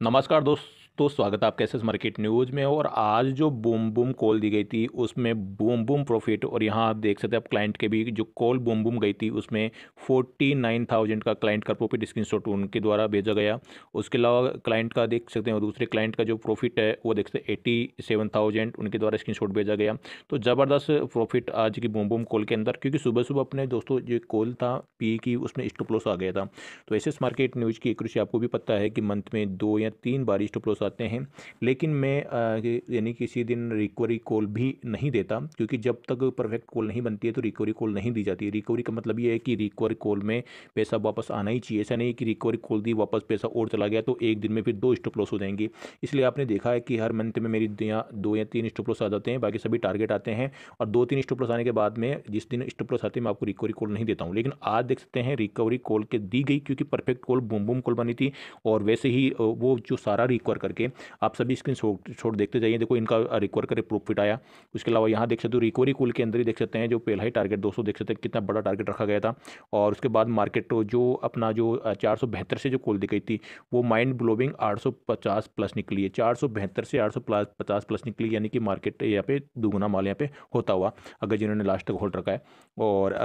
नमस्कार दोस्तों, स्वागत है आपका एसएस मार्केट न्यूज़ में। और आज जो बूम बूम कॉल दी गई थी उसमें बूम बूम प्रॉफिट, और यहाँ आप देख सकते हैं आप क्लाइंट के भी जो कॉल बूम बूम गई थी उसमें 49,000 का क्लाइंट का प्रॉफिट स्क्रीनशॉट उनके द्वारा भेजा गया। उसके अलावा क्लाइंट का देख सकते हैं, और दूसरे क्लाइंट का जो प्रॉफिट है वो देख सकते हैं 87,000 उनके द्वारा स्क्रीनशॉट भेजा गया। तो ज़बरदस्त प्रॉफिट आज की बूम बूम कॉल के अंदर, क्योंकि सुबह सुबह अपने दोस्तों जो कॉल था पी की उसमें स्टॉप लॉस आ गया था। तो एसएस मार्केट न्यूज़ की एक्यूरेसी आपको भी पता है कि मंथ में 2 या 3 बार स्टॉप लॉस आते हैं। लेकिन मैं यानी किसी दिन रिकवरी कॉल भी नहीं देता, क्योंकि जब तक परफेक्ट कॉल नहीं बनती है तो रिकवरी कॉल नहीं दी जाती। रिकवरी का मतलब ये है कि रिकवरी कॉल में पैसा वापस आना ही चाहिए। ऐसा नहीं कि रिकवरी कॉल दी वापस पैसा और चला गया तो एक दिन में फिर 2 स्टॉप लॉस हो जाएंगी। इसलिए आपने देखा है कि हर मंथ में मेरी 2 या 3 स्टॉप लॉस आ जाते हैं, बाकी सभी टारगेट आते हैं। और 2-3 स्टॉप लॉस आने के बाद में जिस दिन स्टॉप लॉस आती है मैं आपको रिकवरी कॉल नहीं देता हूँ। लेकिन आज देख सकते हैं रिकवरी कॉल के दी गई, क्योंकि perfect call boom boom call बनी थी। और वैसे ही वो जो सारा रिकवर करके आप सभी स्क्रीन शॉट देखते जाइए। देखो इनका रिकवर करे प्रॉफिट आया। उसके अलावा यहाँ देख सकते हो रिकवरी कॉल के अंदर ही देख सकते हैं जो पहला ही टारगेट 200 देख सकते हैं कितना बड़ा टारगेट रखा गया था। और उसके बाद मार्केट जो अपना जो 472 से जो कॉल दी गई थी वो माइंड ब्लोविंग 850 प्लस निकली है। 472 से 850 प्लस निकली, यानी कि मार्केट यहाँ पे दुगुना माल यहाँ पे होता हुआ, अगर जिन्होंने लास्ट तक होल्ड रखा है। और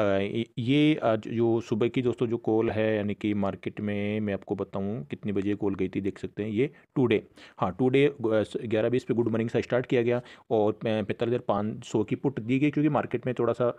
ये आज जो सुबह की दोस्तों जो कॉल है, यानी कि मार्केट में मैं आपको बताऊं कितनी बजे कॉल गई थी, देख सकते हैं ये टुडे। हाँ, टुडे 11:20 पे गुड मॉर्निंग से स्टार्ट किया गया और 45,500 की पुट दी गई, क्योंकि मार्केट में थोड़ा सा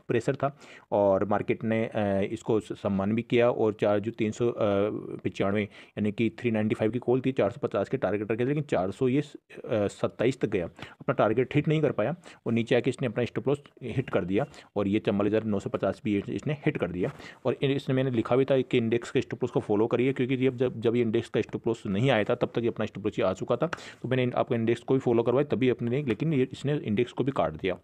प्रेशर था और मार्केट ने इसको सम्मान भी किया। और चार जो 395 यानी कि 395 की कॉल थी, 450 के टारगेट रखे थे, लेकिन 400 ये 27 तक गया, अपना टारगेट हिट नहीं कर पाया और नीचे आके इसने अपना स्टॉप लॉस हिट कर दिया। और ये 44,950 भी इसने हिट कर दिया। और इसने मैंने लिखा भी था कि इंडेक्स के स्टॉप लॉस को फॉलो करिए, क्योंकि जब ये इंडेक्स का स्टॉप लॉस नहीं आया था तब तक ये अपना स्टॉप लॉस आ चुका था। तो मैंने आपका इंडेक्स को भी फॉलो करवाया तभी अपने, लेकिन ये इसने इंडेक्स को भी काट दिया।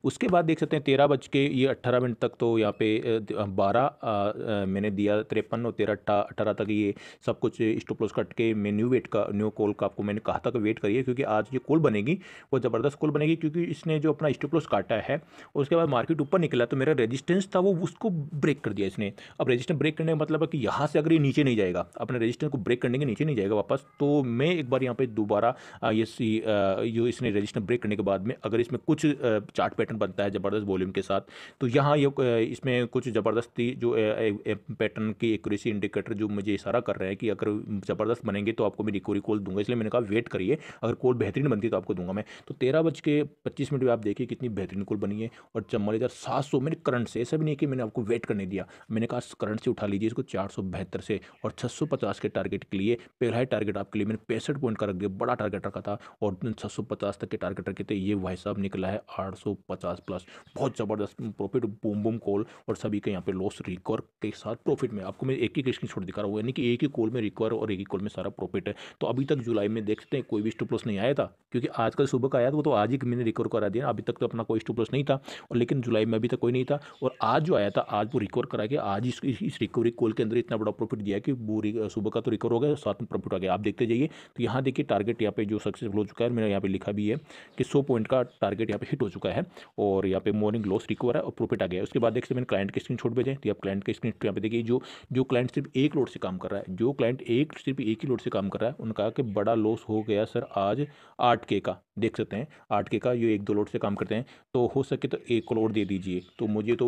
उसके बाद देख सकते हैं 13 बज के 18 मिनट तक तो यहाँ पे 12 मैंने दिया 53 और 13 18 तक ये सब कुछ स्टॉप लॉस कट के मैं न्यू कॉल का आपको मैंने कहा था कि वेट करिए, क्योंकि आज जो कॉल बनेगी वो ज़बरदस्त कॉल बनेगी, क्योंकि इसने जो अपना स्टॉप लॉस काटा है और उसके बाद मार्केट ऊपर निकला तो मेरा रेजिस्टेंस था वो उसको ब्रेक कर दिया इसने। अब रेजिस्टेंस ब्रेक करने का मतलब है कि यहाँ से अगर ये नीचे नहीं जाएगा, अपने रेजिस्टेंस को ब्रेक करने के नीचे नहीं जाएगा वापस, तो मैं एक बार यहाँ पे दोबारा जो इसने रेजिस्टेंस ब्रेक करने के बाद में अगर इसमें कुछ चार्ट पैटर्न बनता है ज़बरदस्त वॉल्यूम के साथ, तो यहाँ ये इसमें कुछ ज़बरदस्ती जो पैटर्न की एक्यूरेसी इंडिकेटर जो मुझे इशारा कर रहा है कि अगर ज़बरदस्त बनेंगे तो आपको मैं रिकवरी कॉल दूंगा। इसलिए मैंने कहा वेट करिए, अगर कॉल बेहतरीन बनती है तो आपको दूंगा मैं। तो 13 बज के 25 मिनट में आप देखिए कितनी बेहतरीन कॉल बनी है। और 44,700 मैंने करंट से, ऐसा भी नहीं कि मैंने आपको वेट करने दिया, मैंने कहा करंट से उठा लीजिए इसको 472 से। और 650 के टारगेट के लिए पहला ही टारगेट आपके लिए मैंने 65 पॉइंट का रख दिया, बड़ा टारगेट रखा था। और 650 तक के टारगेट रखे थे, ये भाई साहब निकला है 850 प्लस। बहुत ज़बरदस्त प्रॉफिट, बूम बूम कॉल। और सभी के यहाँ पे लॉस रिकवर के साथ प्रॉफिट में आपको मैं एक ही स्क्रीन शॉट दिखा रहा हूँ, यानी कि एक ही कॉल में रिकवर और एक ही कॉल में सारा प्रॉफिट है। तो अभी तक जुलाई में देख सकते हैं कोई भी स्टॉप लॉस नहीं आया था, क्योंकि आज कल सुबह का आया था वो तो आज ही मैंने रिकवर करा दिया। अभी तक तो अपना कोई स्टॉप लॉस नहीं था, और लेकिन जुलाई में अभी तक कोई नहीं था। और आज जो आया था आज वो रिकवर करा के आज इस रिकवरी कॉल के अंदर इतना बड़ा प्रॉफिट दिया कि वो सुबह का तो रिकवर हो गया, साथ में प्रॉफिट आ गया। आप देखते जाइए। तो यहाँ देखिए टारगेट यहाँ पे जो सक्सेसफुल हो चुका है, मैंने यहाँ पे लिखा भी है कि 100 पॉइंट का टारगेट यहाँ पे हिट हो चुका है। और यहाँ पे मॉर्निंग लॉस रिकवर है और प्रॉफिट आ गया है। उसके बाद देखते हैं मैंने क्लाइंट के स्क्रीन शॉट भेजे, तो आप क्लाइंट के स्क्रीन यहाँ पे देखिए जो क्लाइंट सिर्फ एक लोड से काम कर रहा है, जो क्लाइंट सिर्फ एक ही लोड से काम कर रहा है, उनका कि बड़ा लॉस हो गया सर आज 8K का। देख सकते हैं 8K का, ये 1-2 लोड से काम करते हैं। तो हो सके तो 1 करोड़ दे दीजिए। तो मुझे तो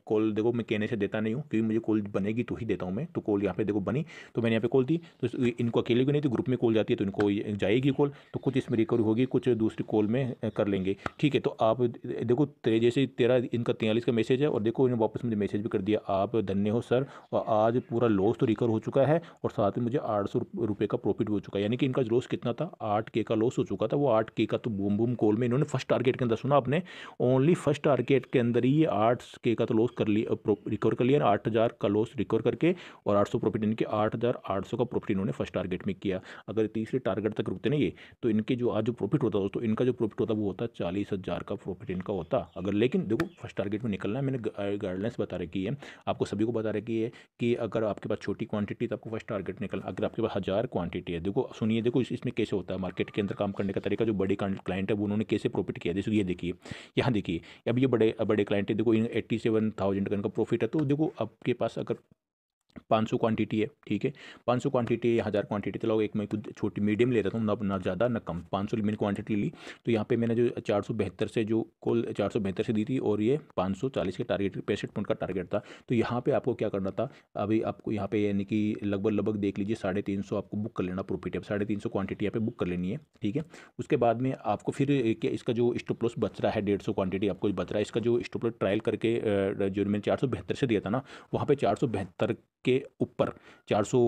कॉल देखो मैं कहने से देता नहीं हूँ, क्योंकि मुझे कॉल बनेगी तो ही देता हूँ मैं। तो कॉल यहाँ पे देखो बनी, तो मैंने यहाँ पे कॉल दी। तो इनको अकेले को नहीं, तो ग्रुप में कॉल जाती है तो इनको जाएगी कॉल, तो कुछ इसमें रिकवरी होगी, कुछ दूसरी कॉल में कर लेंगे। ठीक है, तो आप देखो जैसे 13 इनका 43 का मैसेज है, और देखो इन्होंने वापस मुझे मैसेज भी कर दिया, आप धन्य हो सर, और आज पूरा लॉस तो रिकवर हो चुका है और साथ में मुझे 800 रुपये का प्रॉफिट हो चुका है। यानी कि इनका लॉस कितना था, 8K का लॉस हो चुका था। वो 8K का तो बूम बूम कॉल में इन्होंने फर्स्ट टारगेट के अंदर, सुना आपने, ओनली फर्स्ट टारगेट के अंदर ही 8K का तो लॉस कर लिया, रिकवर कर लिया, 8,000 का लॉस रिकवर करके और 800 प्रॉफिट, इनके 8,800 का प्रॉफिट इन्होंने फर्स्ट टारगेट में किया। अगर तीसरे टारगेट तक रुकते ना ये, तो इनके जो आज जो प्रॉफिट होता दोस्तों, इनका जो प्रॉफिट होता वो होता 40,000 का प्रॉफिट इनका होता। अगर लेकिन देखो फर्स्ट टारगेट में निकलना है, मैंने गाइडलाइंस बता रखी है, आपको सभी को बता रखी है कि अगर आपके पास छोटी क्वांटिटी तो आपको फर्स्ट टारगेट निकलना, अगर आपके पास 1,000 क्वांटिटी है, देखो सुनिए, देखो इसमें कैसे होता है मार्केट के अंदर काम करने का तरीका। जो बड़े क्लाइंट है वो उन्होंने कैसे प्रॉफिट किया, जैसे ये देखिए, यहाँ देखिए, अब ये बड़े बड़े क्लाइंट है, देखो 87,000 का इनका प्रॉफिट है। तो देखो आपके पास अगर 500 क्वांटिटी है, ठीक है। 500 क्वांटिटी या 1000 क्वांटिटी तो लोग, एक मैं कुछ छोटी मीडियम ले रहा हूँ, ना ज़्यादा ना कम, 500 मैंने क्वांटिटी ली। तो यहाँ पे मैंने जो 472 से जो कुल 472 से दी थी, और ये 540 के टारगेट, 65 पॉइंट का टारगेट था। तो यहाँ पे आपको क्या करना था, अभी आपको यहाँ पे यानी कि लगभग देख लीजिए 350 आपको बुक कर लेना प्रॉफिट है। 350 क्वांटिटी यहाँ पे बुक कर लेनी है, ठीक है। उसके बाद में आपको फिर इसका जो स्टॉप लॉस बच रहा है 150 क्वांटिटी आपको बच रहा है, इसका जो स्टॉप लॉस ट्रायल करके जो मैंने 472 से दिया था ना, वहाँ पे 472 के ऊपर 400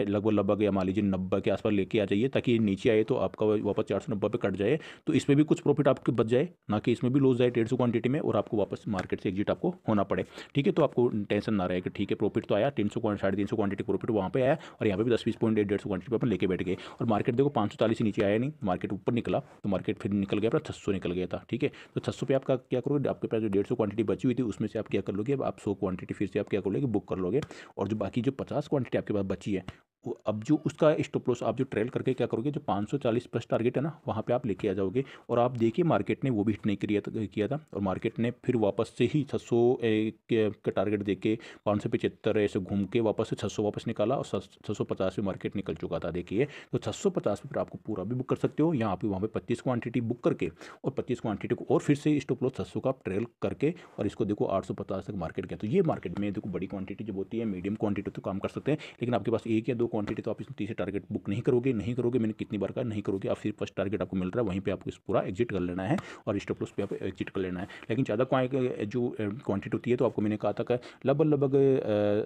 लगभग या मान लीजिए 90 के आसपास लेके आ जाइए, ताकि नीचे आए तो आपका वापस 490 पे कट जाए, तो इसमें भी कुछ प्रॉफिट आपके बच जाए, ना कि इसमें भी लॉस जाए 150 क्वांटिटी में और आपको वापस मार्केट से एग्जिट आपको होना पड़े, ठीक है। तो आपको टेंशन ना रहे कि ठीक है प्रॉफिट तो आया 350 क्वांटिटी प्रॉफिट वहाँ पे आया, और यहाँ पे भी 10-20 पॉइंट 150 क्वांटिटी पर अपन लेके बैठ गए, और मार्केट देखो 540 से नीचे आया नहीं, मार्केट ऊपर निकला, तो मार्केट फिर निकल गया अपना 600 निकल गया था, ठीक है। तो 600 पे आपका क्या करोगे, आपके पास जो 150 क्वांटिटी बची हुई थी उसमें से आप क्या कर लोगे, अब आप 100 क्वांटिटी फिर से आप क्या कर लोगे, बुक कर लोगे, और जो बाकी जो 50 क्वांटिटी आपके पास बची है, अब जो उसका स्टॉप लॉस आप जो ट्रेल करके क्या करोगे, जो 540 प्लस टारगेट है ना, वहाँ पे आप लेके आ जाओगे। और आप देखिए मार्केट ने वो भी हिट नहीं किया था, और मार्केट ने फिर वापस से ही 600 का टारगेट दे के 575 ऐसे घूम के वापस से 600 वापस निकाला, और 650 पे मार्केट निकल चुका था देखिए। तो 650 पे आपको पूरा भी बुक कर सकते हो, यहाँ पे वहाँ पे 25 क्वांटिटी बुक करके, और 25 क्वांटिटी को और फिर से स्टॉप लॉस 600 का ट्रेल करके, और इसको देखो 850 तक मार्केट गया। तो ये मार्केट में देखो बड़ी क्वांटिटी जब होती है, मीडियम क्वांटिटी तो काम कर सकते हैं, लेकिन आपके पास एक या दो क्वांटिटी तो आप इसमें तीसरे टारगेट बुक नहीं करोगे, मैंने कितनी बार कहा नहीं करोगे, आप सिर्फ फर्स्ट टारगेट आपको मिल रहा है वहीं पे आपको इस पूरा एग्जिट कर लेना है, और स्टॉप लॉस पे आप एग्जिट कर लेना है। लेकिन ज़्यादा जो क्वांटिटी होती है, तो आपको मैंने कहा था कि लगभग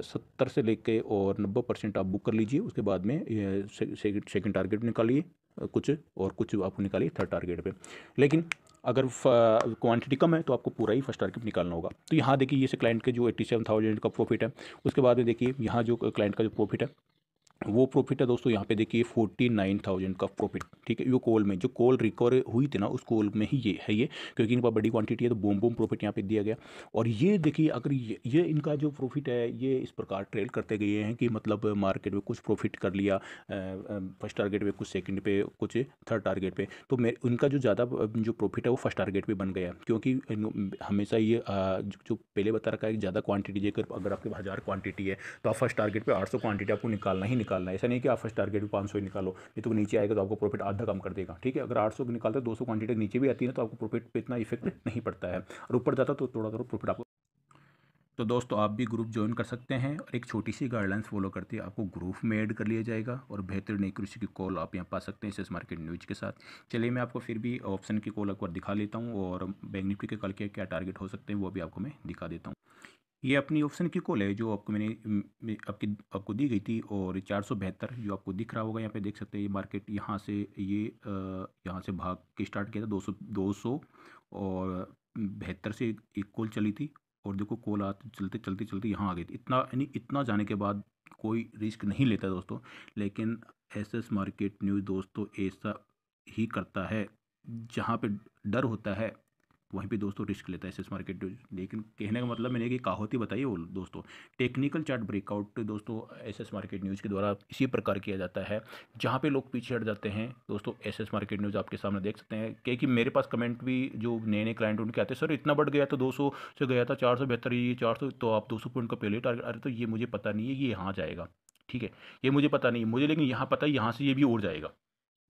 70 से लेके और 90% आप बुक कर लीजिए, उसके बाद में सेकंड टारगेट निकालिए कुछ, और कुछ आपको निकालिए थर्ड टारगेट पे। लेकिन अगर क्वांटिटी कम है तो आपको पूरा ही फर्स्ट टारगेट निकालना होगा। तो यहाँ देखिए ये से क्लाइंट के जो 87,000 का प्रॉफिट है, उसके बाद में देखिए यहाँ जो क्लाइंट का जो प्रॉफिट है, वो प्रॉफिट है दोस्तों, यहाँ पे देखिए 49,000 का प्रॉफिट, ठीक है। वो कॉल में जो कॉल रिकवर हुई थी ना, उस कॉल में ही ये है, ये क्योंकि इनका बड़ी क्वांटिटी है, तो बूम बूम प्रॉफिट यहाँ पे दिया गया। और ये देखिए अगर ये इनका जो प्रॉफिट है, ये इस प्रकार ट्रेल करते गए हैं कि मतलब मार्केट में कुछ प्रॉफिट कर लिया फर्स्ट टारगेट पे, कुछ सेकंड पे, कुछ थर्ड टारगेट पे। तो मैं उनका जो ज़्यादा जो प्रॉफिट है वो फर्स्ट टारगेट पे बन गया, क्योंकि हमेशा ये जो पहले बता रखा है कि ज़्यादा क्वांटिटी जेकर अगर आपके 1000 क्वांटिटी है, तो आप फर्स्ट टारगेट पे 800 क्वांटिटी आपको निकालना ही निकालना है। ऐसा नहीं कि आप फर्स्ट टारगेट पे 500 ही निकालो, नहीं तो नीचे आएगा तो आपको प्रॉफिट आधा कम कर देगा, ठीक है। अगर 800 निकालते 200 क्वांटिटी नीचे भी आती है, तो आपको प्रॉफिट पे इतना इफेक्ट नहीं पड़ता है, और ऊपर जाता तो थोड़ा थोड़ा प्रॉफिट आपको। तो दोस्तों आप भी ग्रुप ज्वाइन कर सकते हैं, और एक छोटी सी गाइडलाइंस फॉलो करते हैं आपको ग्रुप में ऐड कर लिया जाएगा, और बेहतर नई कृषि की कॉल आप यहाँ पा सकते हैं एसएस मार्केट न्यूज के साथ। चलिए मैं आपको फिर भी ऑप्शन की कॉल एक बार दिखा लेता हूँ, और बैंक निफ्टी के कल के क्या टारगेट हो सकते हैं वो भी आपको मैं दिखा देता हूँ। ये अपनी ऑप्शन की कॉल है जो आपको मैंने आपको दी गई थी, और 472 जो आपको दिख रहा होगा यहाँ पे देख सकते हैं, ये मार्केट यहाँ से ये यहाँ से भाग के स्टार्ट किया था 200 और 72 से एक कॉल चली थी, और देखो कॉल आते चलते चलते चलते यहाँ आ गई थी। इतना यानी इतना जाने के बाद कोई रिस्क नहीं लेता दोस्तों, लेकिन एसएस मार्केट न्यूज़ दोस्तों ऐसा ही करता है, जहाँ पे डर होता है वहीं पे दोस्तों रिस्क लेता है एसएस मार्केट। लेकिन कहने का मतलब मैंने कि कहावत ही बताई वो दोस्तों, टेक्निकल चार्ट ब्रेकआउट दोस्तों एसएस मार्केट न्यूज़ के द्वारा इसी प्रकार किया जाता है, जहाँ पे लोग पीछे हट जाते हैं दोस्तों। एसएस मार्केट न्यूज़ आपके सामने देख सकते हैं, क्योंकि मेरे पास कमेंट भी जो नए नए क्लाइंट उनके आते हैं, सर इतना बढ़ गया तो 200 से गया था 472, ये 400, तो आप 200 पॉइंट का पहले टारगेट। अरे तो ये मुझे पता नहीं है ये यहाँ जाएगा, ठीक है, ये मुझे पता नहीं है मुझे, लेकिन यहाँ पता है यहाँ से ये भी और जाएगा।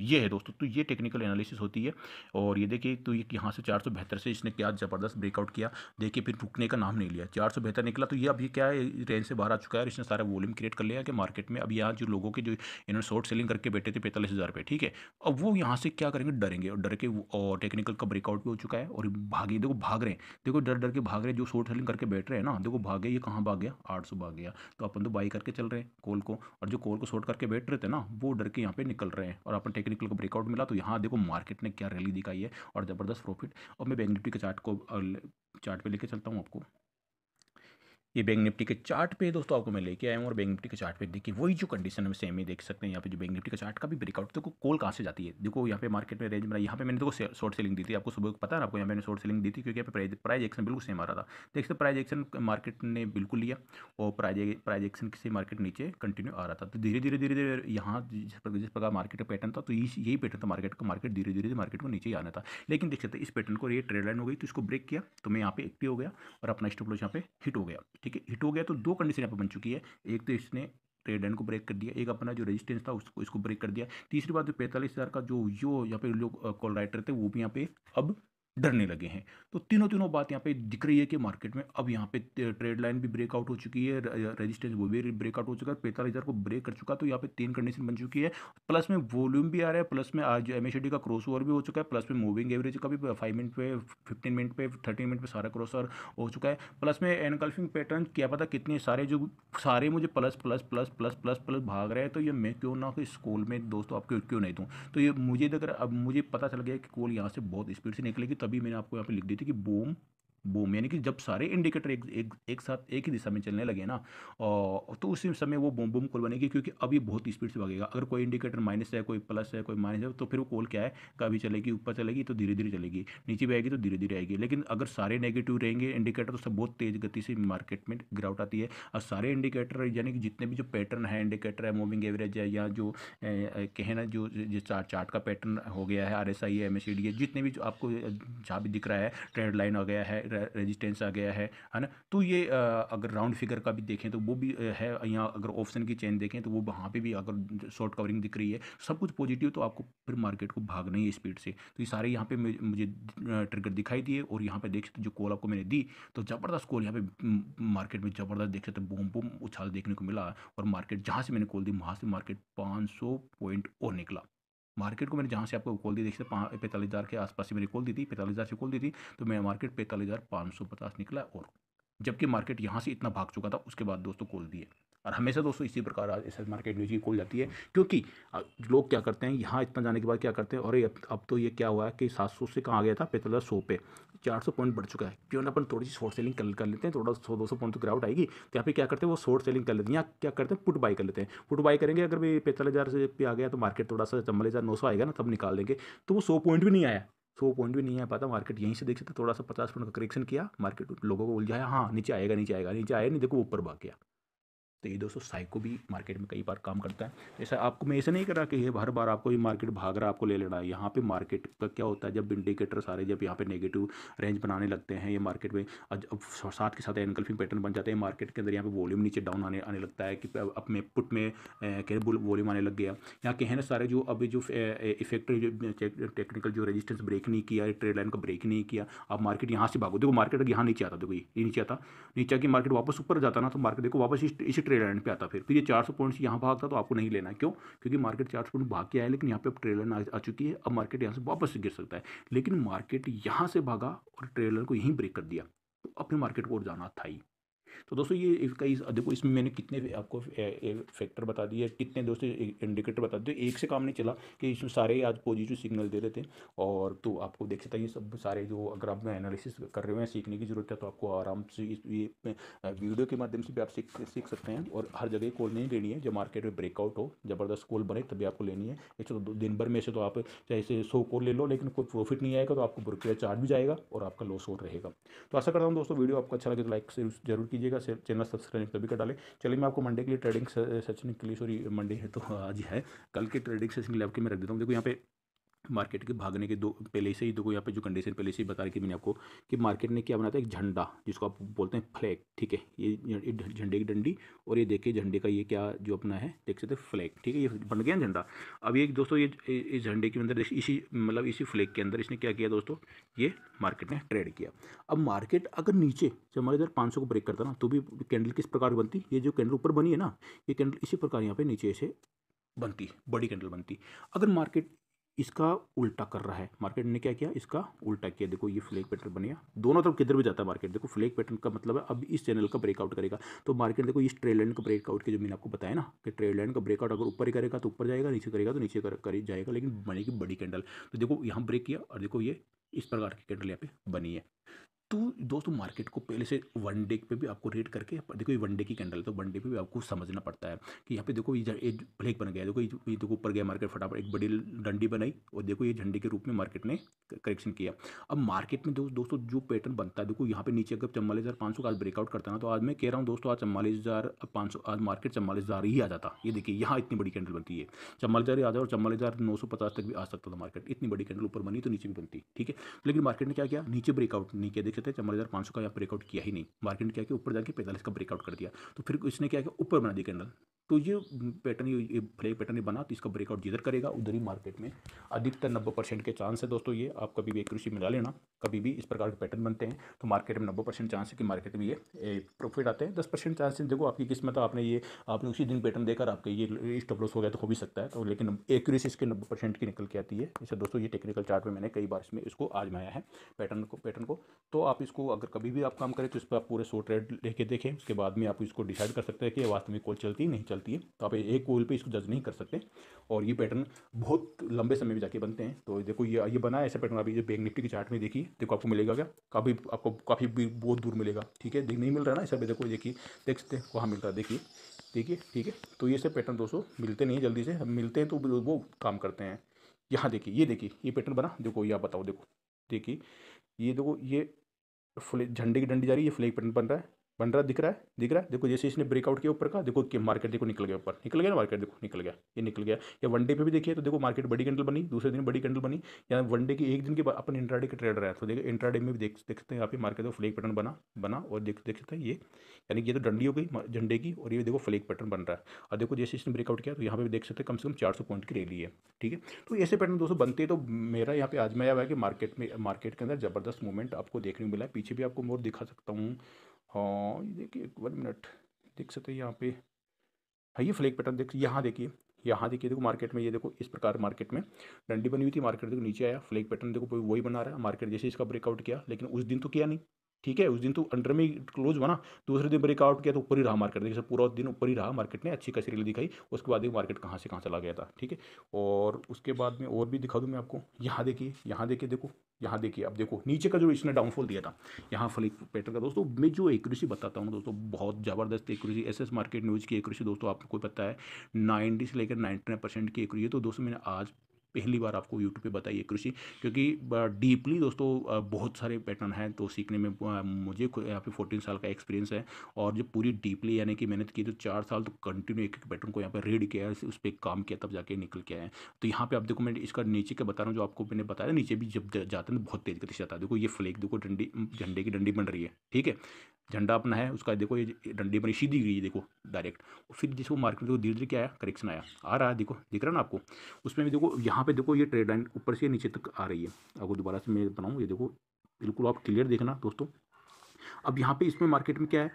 ये है दोस्तों, तो ये टेक्निकल एनालिसिस होती है। और ये देखिए तो ये यहाँ से 472 से इसने क्या ज़बरदस्त ब्रेकआउट किया, देखिए फिर रुकने का नाम नहीं लिया, 472 निकला, तो ये अब ये क्या है रेंज से बाहर आ चुका है, और इसने सारा वॉल्यूम क्रिएट कर लिया कि मार्केट में अब यहाँ जो लोगों के जो इन्होंने शॉर्ट सेलिंग करके बैठे थे 45,000 पे, ठीक है, अब वो यहाँ से क्या करेंगे, डरेंगे, और डर के और टेक्निकल का ब्रेकआउट भी हो चुका है, और भागे देखो भाग रहे हैं, देखो डर डर के भाग रहे हैं, जो शॉर्ट सेलिंग करके बैठ रहे हैं ना, देखो भागे, ये कहाँ भाग गया 800 भाग गया। तो अपन तो बाई करके चल रहे हैं कॉल को, और जो कॉल को शॉर्ट करके बैठ रहे थे ना, वो डर के यहाँ पे निकल रहे हैं, और अपन टेक्निकल का ब्रेकआउट मिला, तो यहाँ देखो मार्केट ने क्या रैली दिखाई है, और ज़बरदस्त प्रॉफिट। और मैं बैंक निफ्टी के चार्ट को चार्ट पे लेके चलता हूँ आपको। ये बैंक निफ्टी के चार्ट पे दोस्तों आपको मैं लेके आया हूँ, और बैंक निफ्टी के चार्ट पे देखिए वही जो कंडीशन है सेम ही देख सकते हैं। यहाँ पे जो बैंक निफ्टी का चार्ट का भी ब्रेकआउट, देखो कॉल कहाँ से जाती है, देखो यहाँ पे मार्केट में रेंज में, यहाँ पे मैंने देखो शॉर्ट सेलिंग दी थी, आपको सुबह पता है ना, आपको यहाँ मैंने शॉर्ट सेलिंग दी थी, क्योंकि यहाँ पे प्राइस एक्शन बिल्कुल सेम आ रहा था। देखते प्राइस एक्शन मार्केट ने बिल्कुल लिया, और प्राइस एक्शन से मार्केट नीचे कंटिन्यू आ रहा था। तो धीरे धीरे धीरे धीरे यहाँ जिस प्रकार मार्केट का पैटर्न था, तो यही पैटर्न था मार्केट का, मार्केट धीरे धीरे मार्केट को नीचे ही आना था। लेकिन देख सकते इस पैटर्न को, ये ट्रेड लाइन हो गई, तो इसको ब्रेक किया, तो मैं यहाँ पे एक्टिव हो गया, और अपना स्टॉप लॉस यहाँ पे हिट हो गया। ठीक है, हिट हो गया तो दो कंडीशन यहाँ पे बन चुकी है। एक तो इसने ट्रेड लाइन को ब्रेक कर दिया, एक अपना जो रेजिस्टेंस था उसको इसको ब्रेक कर दिया। तीसरी बात जो 45,000 का जो यहाँ पे लोग कॉल राइटर थे वो भी यहाँ पे अब डरने लगे हैं। तो तीनों तीनों बात यहाँ पे दिख रही है कि मार्केट में अब यहाँ पे ट्रेड लाइन भी ब्रेकआउट हो चुकी है, रेजिस्टेंस वो भी ब्रेकआउट हो चुका है, 45,000 को ब्रेक कर चुका। तो यहाँ पे तीन कंडीशन बन चुकी है। प्लस में वॉल्यूम भी आ रहा है, प्लस में आज एमएसडी का क्रॉस ओवर भी हो चुका है, प्लस में मूविंग एवरेज का भी 5 मिनट पे, 15 मिनट पे, 30 मिनट पे सारा क्रॉस ओवर हो चुका है। प्लस में एनकल्फिंग पैटर्न क्या पता कितने सारे जो सारे मुझे plus plus plus plus plus plus भाग रहे हैं। तो ये मैं क्यों ना कि स्कूल में दोस्तों आपको क्यों नहीं दूँ। तो ये मुझे अगर अब मुझे पता चल गया कि कॉल यहाँ से बहुत स्पीड से निकलेगी, तभी मैंने आपको यहाँ पे लिख दी थी कि बूम बूम, यानी कि जब सारे इंडिकेटर एक साथ एक ही दिशा में चलने लगे ना, और तो उसी समय वो बूम बूम कॉल बनेगी, क्योंकि अब ये बहुत स्पीड से भागेगा। अगर कोई इंडिकेटर माइनस है, कोई प्लस है, कोई माइनस है, तो फिर वो कॉल क्या है, कभी चलेगी ऊपर चलेगी तो धीरे धीरे चलेगी, नीचे भी आएगी तो धीरे धीरे आएगी। लेकिन अगर सारे नेगेटिव रहेंगे इंडिकेटर तो सब बहुत तेज गति से मार्केट में गिरावट आती है। और सारे इंडिकेटर यानी कि जितने भी जो पैटर्न है, इंडिकेटर है, मूविंग एवरेज है, या जो कहे ना जो चार्ट का पैटर्न हो गया है, RSI है, MACD है, जितने भी जो आपको जहाँ भी दिख रहा है, ट्रेंड लाइन आ गया है, रेजिस्टेंस आ गया है ना। तो ये अगर राउंड फिगर का भी देखें तो वो भी है यहाँ। अगर ऑप्शन की चेन देखें तो वो वहाँ पे भी अगर शॉर्ट कवरिंग दिख रही है, सब कुछ पॉजिटिव, तो आपको फिर मार्केट को भागना ही है स्पीड से। तो ये सारे यहाँ पे मुझे ट्रिगर दिखाई दिए। और यहाँ पे देख सकते जो कॉल आपको मैंने दी, तो ज़बरदस्त कॉल यहाँ पे मार्केट में ज़बरदस्त देख सकते बूम बूम उछाल देखने को मिला। और मार्केट जहाँ से मैंने कॉल दी वहाँ से मार्केट 500 पॉइंट और निकला। मार्केट को मैंने जहाँ से आपको कॉल दी देखिए 45,000 के आसपास ही मैंने कॉल दी थी, 45,000 से कॉल दी थी, तो मैं मार्केट 45,550 निकला। और जबकि मार्केट यहाँ से इतना भाग चुका था, उसके बाद दोस्तों कॉल दिए। और हमेशा दोस्तों इसी प्रकार ऐसे मार्केट न्यूज की कॉल जाती है, क्योंकि लोग क्या करते हैं यहाँ इतना जाने के बाद क्या करते हैं, और अब तो ये क्या हुआ है कि 700 से कहाँ आ गया था 45,100 पे, 400 पॉइंट बढ़ चुका है। क्यों ना अपन थोड़ी सी शॉर्ट सेलिंग कर लेते हैं, थोड़ा 100-200 पॉइंट तो गिरावट आएगी। तो यहाँ पे क्या करते हैं, वो शॉर्ट सेलिंग कर लेते हैं, यहाँ क्या करते हैं, पुट बाई कर लेते हैं। पुट बाई करेंगे, अगर भाई 45,000 से पे आ गया तो मार्केट थोड़ा सा 44,900 आएगा ना, तब निकाल देंगे। तो वो 100 पॉइंट भी नहीं आया, 100 पॉइंट भी नहीं आ पाता। मार्केट यहीं से देख सकते थोड़ा सा 50 पॉइंट का करेक्शन किया, मार्केट लोगों को उलझाया, हाँ नीचे आएगा नीचे आएगा, नीचे आया नहीं, देखो ऊपर भाग गया। तो ये दोस्तों साइको भी मार्केट में कई बार काम करता है। जैसा आपको मैं ऐसा नहीं कर रहा कि ये हर बार आपको ये मार्केट भाग रहा है आपको ले लेना है। यहाँ पे मार्केट का क्या होता है, जब इंडिकेटर सारे जब यहाँ पे नेगेटिव रेंज बनाने लगते हैं ये मार्केट में, अब साथ के साथ एनगल्फिंग पैटर्न बन जाते हैं मार्केट के अंदर। यहाँ पे वॉल्यूम नीचे डाउन आने लगता है कि अब में पुट में वॉल्यूम आने लग गया। यहाँ के हैं ना सारे जो अभी जो इफेक्टिव जो टेक्निकल जो रेजिस्टेंस ब्रेक नहीं किया, ट्रेड लाइन का ब्रेक नहीं किया, अब मार्केट यहाँ से भागो। देखो मार्केट अगर यहाँ नीचे आता, देखो ये नीचे आता, नीचे की मार्केट वापस ऊपर जाता ना, तो मार्केट देखो वापस इसी ट्रेड लाइन पे आता। फिर ये 400 पॉइंट्स यहाँ भागता तो आपको नहीं लेना। क्यों? क्योंकि मार्केट 400 पॉइंट भाग के आया, लेकिन यहाँ पे अब ट्रेड लाइन आ चुकी है। अब मार्केट यहाँ से वापस से गिर सकता है, लेकिन मार्केट यहाँ से भागा और ट्रेड लाइन को यहीं ब्रेक कर दिया, तो अपने मार्केट को और जाना था ही। तो दोस्तों ये इसका देखो इसमें मैंने कितने आपको फैक्टर बता दिए, कितने दोस्तों इंडिकेटर बता दिए। एक से काम नहीं चला कि इसमें सारे आज पॉजिटिव सिग्नल दे रहे थे। और तो आपको देख सकते हैं ये सब सारे जो, अगर आप एनालिसिस कर रहे हैं, सीखने की जरूरत है, तो आपको आराम से ये वीडियो के माध्यम से भी आप सीख सकते हैं। और हर जगह कॉल नहीं लेनी है, जब मार्केट में ब्रेकआउट हो, ज़बरदस्त कॉल बने, तभी आपको लेनी है। एक तो दिन भर में से तो आप चाहे से 100 कॉल ले लो, लेकिन कोई प्रॉफिट नहीं आएगा, तो आपको ब्रोकरेज चार्ज भी जाएगा और आपका लॉस और रहेगा। तो आशा करता हूँ दोस्तों वीडियो आपको अच्छा लगे तो लाइक से जरूर कीजिएगा, चैनल सब्सक्राइब तभी कर डालें। चलिए मैं आपको मंडे के लिए ट्रेडिंग सेशन के लिए, सॉरी मंडे है तो आज है, कल के ट्रेडिंग सेशन के लिए आपके मैं रख देता हूँ। देखो यहाँ पे मार्केट के भागने के दो पहले से ही देखो, यहाँ पे जो कंडीशन पहले से ही बता रही थी मैंने आपको कि मार्केट ने क्या बनाता है, एक झंडा जिसको आप बोलते हैं फ्लैग, ठीक है, ये झंडे की डंडी, और ये देखिए झंडे का ये क्या जो अपना है देख सकते हैं फ्लैग, ठीक है, ये बन गया झंडा। अब ये दोस्तों ये इस झंडे के अंदर इसी मतलब इसी फ्लैग के अंदर इसने क्या किया दोस्तों, ये मार्केट ने ट्रेड किया। अब मार्केट अगर नीचे जब हमारे इधर 500 को ब्रेक करता ना, तो भी कैंडल किस प्रकार बनती, ये जो कैंडल ऊपर बनी है ना, ये कैंडल इसी प्रकार यहाँ पे नीचे ऐसे बनती, बड़ी कैंडल बनती। अगर मार्केट इसका उल्टा कर रहा है, मार्केट ने क्या किया, इसका उल्टा किया, देखो ये फ्लैग पैटर्न बनिया, दोनों तरफ किधर भी जाता है मार्केट, देखो फ्लैग पैटर्न का मतलब है अब इस चैनल का ब्रेकआउट करेगा। तो मार्केट देखो इस ट्रेड लाइन का ब्रेकआउट के जो मैंने आपको बताया ना कि ट्रेड लाइन का ब्रेकआउट अगर ऊपर ही करेगा तो ऊपर जाएगा, नीचे करेगा तो नीचे कर जाएगा, लेकिन बनेगी बड़ी कैंडल। तो देखो यहाँ ब्रेक किया और देखो ये इस प्रकार की कैंडल यहाँ पे बनी है। तो दोस्तों मार्केट को पहले से वन डे पे भी आपको रेट करके, देखो ये वन डे की कैंडल, तो वन डे पे भी आपको समझना पड़ता है कि यहाँ पे देखो ये ब्रेक बन गया, देखो ये देखो ऊपर गया मार्केट, फटाफट एक बड़ी डंडी बनाई और देखो ये झंडे के रूप में मार्केट ने करेक्शन किया। अब मार्केट में दोस्तों जो पैटर्न बनता है, देखो यहाँ पे नीचे अगर 44,500 का आज ब्रेकआउट करता है ना, तो आज मैं कह रहा हूँ दोस्तों आज 44,500, आज मार्केट 44,000 ही आ जाता। ये देखिए यहाँ इतनी बड़ी कैंडल बनती है, 44,000 ही आ जाए और 44,950 तक भी आ सकता था मार्केट, इतनी बड़ी कैंडल ऊपर बनी तो नीचे भी बनती, ठीक है। लेकिन मार्केट ने क्या किया, नीचे ब्रेकआउट नहीं किया, देख सकते हैं 4,500 का यहाँ ब्रेकआउट किया ही नहीं, मार्केट ने क्या किया ऊपर जाके 45 का ब्रेकआउट कर दिया। तो फिर इसने क्या किया ऊपर बना दी कैंडल। तो ये पैटर्न, ये फ्लैग पैटर्न बना, तो इसका ब्रेकआउट जिधर करेगा उधर ही मार्केट में अधिकतर 90% के चांस है दोस्तों। ये आप कभी भी एक्यूरेसी मिला लेना, कभी भी इस प्रकार के पैटर्न बनते हैं तो मार्केट में 90% चांस है कि मार्केट में ये प्रॉफिट आते हैं। 10% चांस है, देखो आपकी किस्मत है, आपने उसी दिन पैटर्न देकर आपके ये स्टॉप लॉस हो गया तो हो भी सकता है। तो लेकिन एक्यूरेसी इसके 90% की निकल के आती है। जैसे दोस्तों ये टेक्निकल चार्ट में मैंने कई बार इसमें इसको आजमाया है पैटर्न को। तो आप इसको अगर कभी भी आप काम करें तो इस पर आप पूरे 100 ट्रेड लेके देखें, उसके बाद में आप इसको डिसाइड कर सकते हैं कि वास्तविक कॉल चलती है नहीं चलती है। तो आप एक कॉल पे इसको जज नहीं कर सकते, और ये पैटर्न बहुत लंबे समय में जाके बनते हैं। तो देखो ये बना है ऐसा पैटर्न, अभी ये बैंक निफ्टी की चार्ट में देखिए, देखो आपको मिलेगा क्या, आपको काफ़ी बहुत दूर मिलेगा, ठीक है, नहीं मिल रहा है ना ऐसा भी, देखो देखिए, देख सकते हैं वहाँ मिल रहा है, देखिए देखिए, ठीक है। तो ये सब पैटर्न दोस्तों मिलते नहीं जल्दी से, हम मिलते हैं तो वो काम करते हैं। यहाँ देखिए, ये देखिए ये पैटर्न बना, देखो ये आप बताओ, देखो देखिए, ये देखो ये झंडे की डंडी जा रही है, ये फ्लैग पैटर्न बन रहा है, दिख रहा है। देखो जैसे इसने ब्रेकआउट किया ऊपर का, देखो कि मार्केट देखो निकल गया ऊपर, निकल गया ना मार्केट, देखो निकल गया, ये निकल गया। या वनडे पे भी देखिए तो देखो मार्केट बड़ी कैंडल बनी, दूसरे दिन बड़ी कैंडल बनी, या वनडे की एक दिन के बाद अपन इंट्राडे के ट्रेडर है तो देखो इंट्राडे में भी देख सकते हैं यहाँ पे मार्केट फ्लैग पैटर्न बना और देख सकते हैं ये, यानी कि ये तो डंडी हो गई झंडे की, और ये देखो फ्लैग पैटर्न बन रहा है। और देखो जैसे इसने ब्रेकआउट किया तो यहाँ पे भी देख सकते हैं कम से कम 400 पॉइंट की रैली है, ठीक है। तो ऐसे पैटर्न दोस्तों बनते हैं। तो मेरा यहाँ पे आजमाया हुआ है कि मार्केट के अंदर ज़बरदस्त मूवमेंट आपको देखने को मिला है। पीछे भी आपको मोर दिखा सकता हूँ, हाँ ये देखिए 1 मिनट, देख सकते हैं यहाँ पे है ये फ्लैग पैटर्न, यहाँ देखिए देखो मार्केट में, ये देखो इस प्रकार मार्केट में डंडी बनी हुई थी, मार्केट देखो नीचे आया, फ्लैग पैटर्न देखो वही बना रहा है मार्केट, जैसे इसका ब्रेकआउट किया, लेकिन उस दिन तो किया नहीं, ठीक है, उस दिन तो अंडर में ही क्लोज बना, दूसरे दिन ब्रेकआउट किया तो ऊपर ही रहा मार्केट, देखिए पूरा दिन ऊपर ही रहा मार्केट ने, अच्छी खासी रैली दिखाई। उसके बाद देखो मार्केट कहाँ से कहाँ चला गया था, ठीक है। और उसके बाद में और भी दिखा दूँ मैं आपको, यहाँ देखिए देखो, यहाँ देखिए, अब देखो नीचे का जो इसने डाउनफॉल दिया था, यहाँ फ्लैग पैटर्न का दोस्तों मैं जो एक्यूरेसी बताता हूँ दोस्तों, बहुत ज़बरदस्त एक्यूरेसी, एसएस मार्केट न्यूज़ की एक्यूरेसी दोस्तों आपको पता है 90 से लेकर 99% की एक्यूरेसी। तो दोस्तों मैंने आज पहली बार आपको यूट्यूब पे बताई एक्यूरेसी, क्योंकि डीपली दोस्तों बहुत सारे पैटर्न हैं तो सीखने में मुझे यहाँ पे 14 साल का एक्सपीरियंस है, और जो पूरी डीपली यानी कि मेहनत की, तो 4 साल तो कंटिन्यू एक पैटर्न को यहाँ पे रीड किया है, उस पर काम किया, तब जाके निकल के आए हैं। तो यहाँ पे आप देखो मैं इसका नीचे का बता रहा हूँ, जो आपको मैंने बताया नीचे भी जब जाते हैं तो बहुत तेज गति से जाता है। देखो ये फ्लैग देखो, झंडे की डंडी बन रही है, ठीक है, झंडा अपना है उसका, देखो ये डंडी बनी सीधी गई, देखो डायरेक्ट। फिर जिसको मार्केट देखो धीरे धीरे क्या आया, करेक्शन आ रहा है, देखो दिख रहा है ना आपको। उसमें भी देखो यहाँ पे देखो ये ट्रेड लाइन ऊपर से नीचे तक आ रही है, आपको दोबारा से मैं बनाऊँ, ये देखो बिल्कुल आप क्लियर देखना दोस्तों। अब यहाँ पे इसमें मार्केट में क्या है,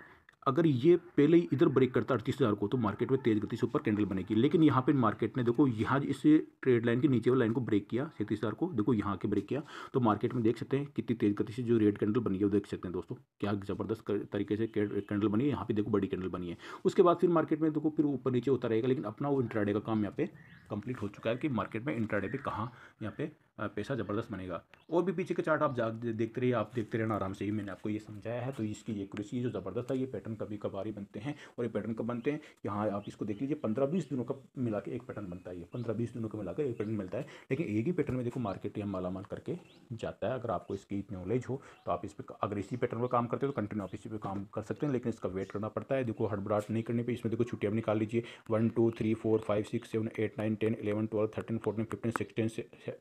अगर ये पहले ही इधर ब्रेक करता 38,000 को तो मार्केट में तेज गति से ऊपर कैंडल बनेगी, लेकिन यहाँ पे मार्केट ने देखो यहाँ इस ट्रेड लाइन के नीचे वाली लाइन को ब्रेक किया, 37,000 को देखो यहाँ के ब्रेक किया, तो मार्केट में देख सकते हैं कितनी तेज गति से जो रेड कैंडल बनी है वो देख सकते हैं दोस्तों, क्या ज़बरदस्त तरीके से कैंडल बनी है। यहाँ पे देखो बड़ी कैंडल बनी है, उसके बाद फिर मार्केट में देखो फिर ऊपर नीचे होता रहेगा, लेकिन अपना वो इंट्राडे का काम यहाँ पे कंप्लीट हो चुका है कि मार्केट में इंट्राडे पे कहाँ यहाँ पे पैसा ज़बरदस्त बनेगा। और भी पीछे के चार्ट आप देखते रहिए, आप देखते रहना आराम से, ही मैंने आपको ये समझाया है। तो इसकी एक्यूरेसी जो ज़बरदस्त है, ये पैटर्न कभी कभार ही बनते हैं, और ये पैटर्न कब बनते हैं, यहाँ आप इसको देख लीजिए 15-20 दिनों का मिला के एक पैटर्न बनता है, ये 15-20 दिनों का मिलाकर एक पैटर्न मिलता है। लेकिन एक ही पैटर्न में देखो मार्केट यहाँ मालामाल करके जाता है। अगर आपको इसकी नॉलेज हो तो आप इस पर, अगर इसी पैटर्न पर काम करते हो तो कंटिन्यू आप इसी पर काम कर सकते हैं, लेकिन इसका वेट करना पड़ता है। देखो हड़बड़ाहट नहीं करने पर इसमें देखो छुट्टियाँ निकाल लीजिए, 1 2 3 4 5 6 7 8 9 10 11 12 13 14 15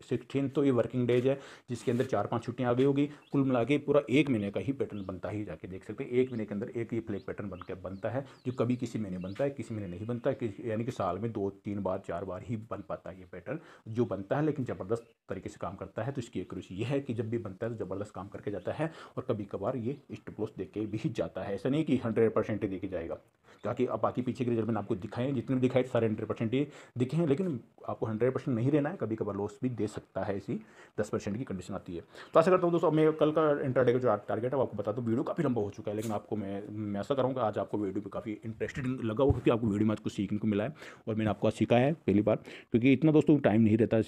16 तो ये वर्किंग डेज है, जिसके अंदर 4-5 छुट्टियां आ गई होगी, कुल मिला के पूरा 1 महीने का ही पैटर्न बनता ही, जाके देख सकते हैं 1 महीने के अंदर एक ही फ्लैग पैटर्न बनता है, जो कभी किसी महीने बनता है किसी महीने नहीं बनता है, यानी कि साल में 2-3 बार 4 बार ही बन पाता है ये पैटर्न जो बनता है, लेकिन ज़बरदस्त तरीके से काम करता है। तो इसकी एक्यूरेसी ये है कि जब भी बनता है तो ज़बरदस्त काम करके जाता है, और कभी कभार ये स्टॉप लॉस देके भी जाता है, ऐसा नहीं कि 100% ही देके जाएगा, ताकि अब बाकी पीछे के रिजल्ट मैंने आपको दिखाए, जितने भी दिखाए सारे 100% ही दिखे हैं, लेकिन आपको 100% नहीं रहना है, कभी कभार लॉस भी दे सकता है, इसी 10% की कंडीशन आती है। तो आशा करता हूँ दोस्तों, मैं कल का इंट्राडे का जो टारगेट है वो आपको बता दूँ। वीडियो काफ़ी लंबा हो चुका है, लेकिन आपको मैं ऐसा करूँगा आज आपको वीडियो पे काफ़ी इंटरेस्टिंग लगा हो, क्योंकि आपको वीडियो में आज कुछ सीखने को मिला है, और मैंने आपको आज सिखाया है पहली बार, क्योंकि इतना दोस्तों टाइम नहीं रहता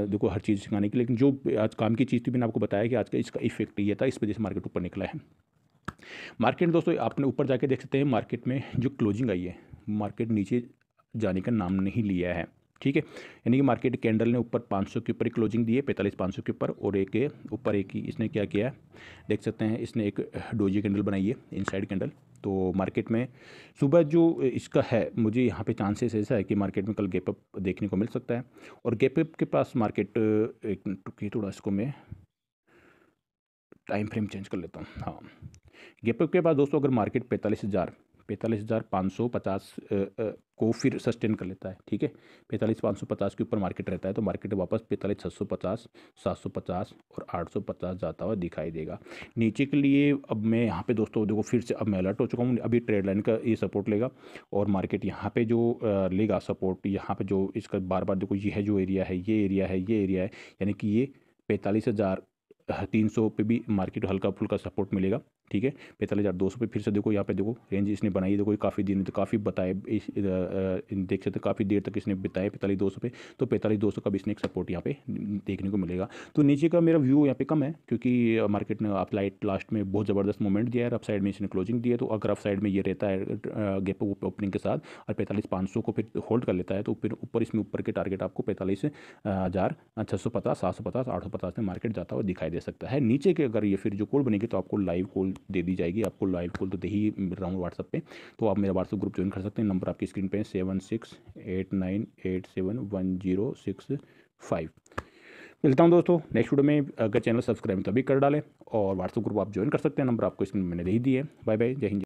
देखो हर चीज़ सिखाने की, लेकिन जो आज काम की चीज़ थी मैंने आपको बताया कि आज का इसका इफेक्ट ये था, इस वजह से मार्केट ऊपर निकला है। मार्केट दोस्तों आपने ऊपर जाके देख सकते हैं, मार्केट में जो क्लोजिंग आई है, मार्केट नीचे जाने का नाम नहीं लिया है, ठीक है, यानी कि मार्केट कैंडल ने ऊपर 500 के ऊपर ही क्लोजिंग दी है, 45,500 के ऊपर, और एक के ऊपर एक ही इसने क्या किया है देख सकते हैं, इसने एक डोजी कैंडल बनाई है, इनसाइड कैंडल। तो मार्केट में सुबह जो इसका है, मुझे यहाँ पे चांसेस ऐसा है कि मार्केट में कल गैप अप देखने को मिल सकता है, और गैप अप के पास मार्केट एक थोड़ा इसको मैं टाइम फ्रेम चेंज कर लेता हूँ। हाँ, गैप अप के बाद दोस्तों अगर मार्केट 45,550 को फिर सस्टेन कर लेता है, ठीक है, 45,550 के ऊपर मार्केट रहता है तो मार्केट वापस 45,650, 750 और 850 जाता हुआ दिखाई देगा। नीचे के लिए अब मैं यहाँ पे दोस्तों देखो फिर से अब मैं अलर्ट हो चुका हूँ, अभी ट्रेड लाइन का ये सपोर्ट लेगा और मार्केट यहाँ पे जो लेगा सपोर्ट, यहाँ पे जो इसका बार बार देखो ये है जो एरिया है, ये एरिया है, ये एरिया है, यानी कि ये 45,300 पे भी मार्केट हल्का फुल्का सपोर्ट मिलेगा, ठीक है। 45,200 पे फिर से देखो यहाँ पे देखो रेंज इसने बनाई, देखो काफ़ी दिन तो काफ़ी बताए देख सकते काफ़ी देर तक इसने बताया 45,200 पे, तो 45,200 का भी इसने एक सपोर्ट यहाँ पे देखने को मिलेगा। तो नीचे का मेरा व्यू यहाँ पे कम है क्योंकि मार्केट ने आप लास्ट में बहुत ज़बरदस्त मूवमेंट दिया है, अप साइड में इसने क्लोजिंग दी है, तो अगर अप साइड में ये रहता है गैप ओपनिंग के साथ और 45,500 को फिर होल्ड कर लेता है तो फिर ऊपर इसमें ऊपर के टारगेट आपको 45,650, 750, 850 में मार्केट जाता हुआ दिखाई दे सकता है। नीचे के अगर ये फिर जो कॉल बनेगी तो आपको लाइव कॉल दे दी जाएगी, आपको लाइव कॉल तो दे ही मिल रहा हूँ व्हाट्सअप पे, तो आप मेरा व्हाट्सअप ग्रुप ज्वाइन कर सकते हैं। नंबर आपकी स्क्रीन पे 7689871065। मिलता हूँ दोस्तों नेक्स्ट वीडियो में, अगर चैनल सब्सक्राइब तभी कर डालें और व्हाट्सअप ग्रुप आप ज्वाइन कर सकते हैं, नंबर आपको स्क्रीन में मैंने दे ही दी है। बाय बाय, जय हिंद।